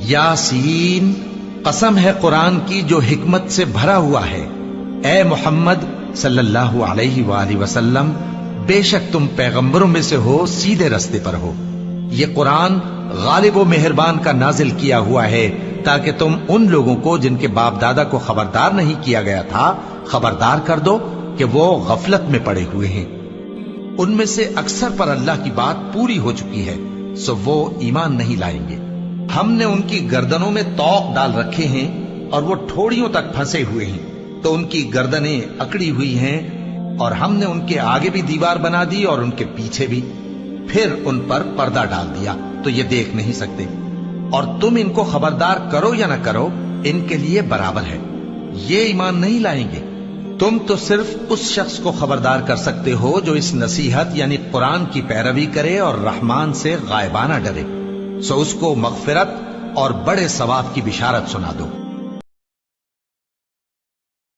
यासीन, कसम है कुरान की जो हिकमत से भरा हुआ है। ए मोहम्मद सल्लल्लाहु अलैहि वसल्लम, बेशक तुम पैगंबरों में से हो, सीधे रास्ते पर हो। ये कुरान गालिब व मेहरबान का नाजिल किया हुआ है ताकि तुम उन लोगों को जिनके बाप दादा को खबरदार नहीं किया गया था खबरदार कर दो कि वो गफलत में पड़े हुए हैं। उनमें से अक्सर पर अल्लाह की बात पूरी हो चुकी है, सो वो ईमान नहीं लाएंगे। हमने उनकी गर्दनों में तौक डाल रखे हैं और वो ठोड़ियों तक फंसे हुए हैं, तो उनकी गर्दनें अकड़ी हुई हैं, और हमने उनके आगे भी दीवार बना दी और उनके पीछे भी, फिर उन पर पर्दा डाल दिया तो ये देख नहीं सकते। और तुम इनको खबरदार करो या न करो, इनके लिए बराबर है, ये ईमान नहीं लाएंगे। तुम तो सिर्फ उस शख्स को खबरदार कर सकते हो जो इस नसीहत यानी कुरान की पैरवी करे और रहमान से गायबाना डरे, सो उसको मगफिरत और बड़े सवाब की बिशारत सुना दो।